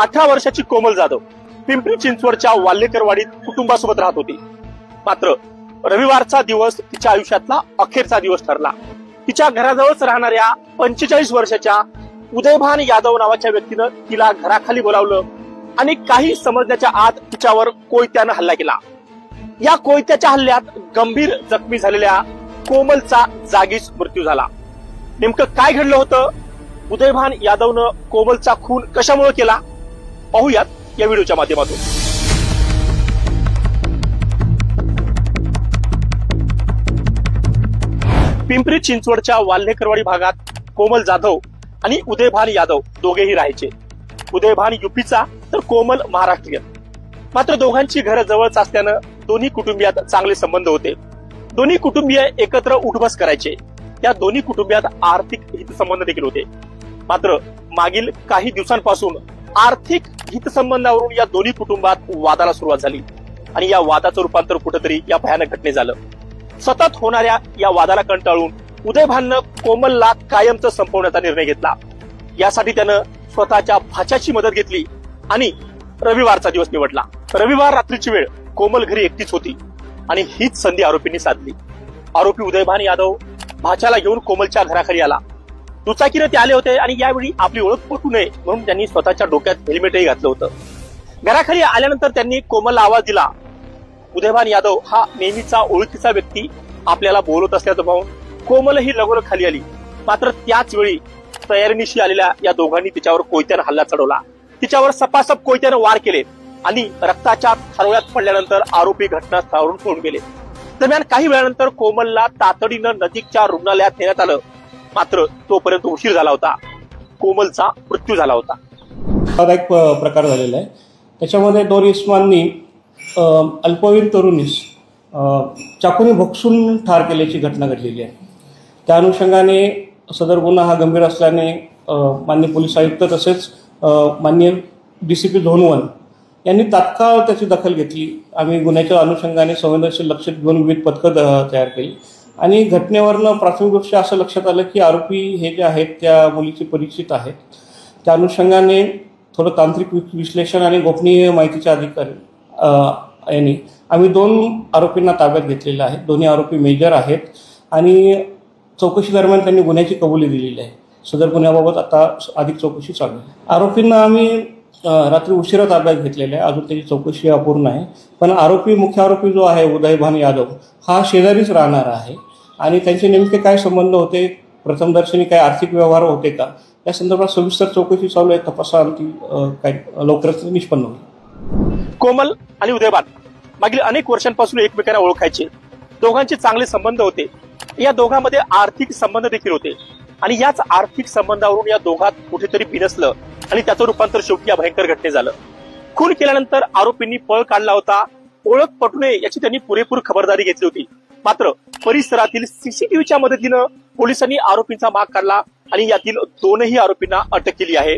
18 वर्षाची कोमल जाधव पिंपरी चिंचवडच्या वाल्हेकरवाडीत कुटुंबासोबत राहत होती। मात्र रविवारचा दिवस तिच्या आयुष्यातला अखेरचा दिवस ठरला। तिच्या घराजवळच राहणाऱ्या 45 वर्षाच्या उदयभान यादव नावाच्या व्यक्तीनं तिला घराखाली बोलावलं आणि काही समजण्याच्या आत तिच्यावर कोयत्यानं हल्ला केला। या कोयत्याच्या हल्ल्यात गंभीर जखमी झालेल्या कोमलचा जागीच मृत्यू झाला। नेमकं काय घडलं होतं? उदयभान यादवनं कोमलचा खून कशामुळे केला? पाहूयात या व्हिडिओच्या माध्यमातून। पिंपरी चिंचवडच्या वाल्हेकरवाडी भागात कोमल जाधव आणि उदयभान यादव दोघेही राहायचे। उदयभान युपीचा तर कोमल महाराष्ट्रीयन। मात्र दोघांची घरं जवळच असल्यानं दोन्ही कुटुंबियात चांगले संबंध होते। दोन्ही कुटुंबीय एकत्र उठबस करायचे। या दोन्ही कुटुंबियात आर्थिक हितसंबंध देखील होते। मात्र मागील काही दिवसांपासून आर्थिक हितसंबंधावरून या दोन्ही कुटुंबात वादाला सुरुवात झाली आणि या वादाचं रूपांतर कुठेतरी या भयानक घटनेत झालं। सतत होणाऱ्या या वादाला कंटाळून उदयभाननं कोमलला कायमचं संपवण्याचा निर्णय घेतला। यासाठी त्यानं स्वतःच्या भाच्याची मदत घेतली आणि रविवारचा दिवस निवडला। रविवार रात्रीची वेळ, कोमल घरी एकटीच होती आणि हीच संधी आरोपींनी साधली। आरोपी उदयभान यादव भाच्याला घेऊन कोमलच्या घराखाली आला। दुचाकीने ते आले होते आणि यावेळी आपली ओळख पटू नये म्हणून त्यांनी स्वतःच्या डोक्यात हेल्मेटही घातलं होतं। घराखाली आल्यानंतर त्यांनी कोमलला आवाज दिला। उदयभान यादव हा नेहमीचा ओळखीचा व्यक्ती आपल्याला बोलत असल्याचं पाहून कोमलही लगोलग खाली आली। मात्र त्याच वेळी तयारीनिशी आलेल्या या दोघांनी तिच्यावर कोयत्यानं हल्ला चढवला। तिच्यावर सपासप कोयत्यानं वार केले आणि रक्ताच्या थारोळ्यात पडल्यानंतर आरोपी घटनास्थळावरून पळून गेले। दरम्यान काही वेळानंतर कोमलला तातडीनं नजीकच्या रुग्णालयात नेण्यात आलं। मात्र तोपर्यंत उशीर झाला होता। कोमलचा मृत्यू झाला होता। एक प्रकार झालेला आहे। त्याच्यामध्ये दोन इस्मांनी अल्पवयीन तरुणीस चाकूने भोगसून ठार केल्याची घटना घडलेली आहे। त्या अनुषंगाने सदर गुन्हा हा गंभीर असल्याने माननीय पोलीस आयुक्त तसेच माननीय DCP झोन 1 यांनी तात्काळ त्याची दखल घेतली। आम्ही गुन्ह्याच्या अनुषंगाने संवेदनशील लक्ष घेऊन विविध पथकं तयार केली आणि घटनेवरनं प्राथमिकदृष्ट्या असं लक्षात आलं की आरोपी हे जे आहेत त्या मुलीचे परिचित आहेत। त्या अनुषंगाने थोडं तांत्रिक विश्लेषण आणि गोपनीय माहितीच्या अधिकारी यांनी आम्ही 2 आरोपींना ताब्यात घेतलेलं आहे। दोन्ही आरोपी मेजर आहेत आणि चौकशी दरम्यान त्यांनी गुन्ह्याची कबुली दिलेली आहे। सदर गुन्ह्याबाबत आता अधिक चौकशी चालू आहे। आरोपींना आम्ही रात्री उशिरा ताब्यात घेतलेला आहे। अजून त्याची चौकशी अपूर्ण आहे। पण मुख्य आरोपी जो आहे उदयभान यादव हा शेजारीच राहणारा आहे आणि त्यांचे नेमके काय संबंध होते, प्रथमदर्शनी काय आर्थिक व्यवहार होते का, या संदर्भात सविस्तर चौकशी चालू आहे। तपासाअंती काय लवकरच निष्पन्न होईल। कोमल आणि उदयभान मागील अनेक वर्षांपासून एकमेकांना ओळखायचे। दोघांचे चांगले संबंध होते। या दोघांमध्ये आर्थिक संबंध देखील होते आणि याच आर्थिक संबंधावरून या दोघात कुठेतरी बिनसलं आणि त्याचं रूपांतर शेवटी या भयंकर घटनेत झालं। खून केल्यानंतर आरोपींनी पळ काढला होता। ओळख पटू नये याची त्यांनी पुरेपूर खबरदारी घेतली होती। मात्र परिसरातील CCTVच्या मदतीनं पोलिसांनी आरोपींचा माग काढला आणि यातील 2ही आरोपींना अटक केली आहे।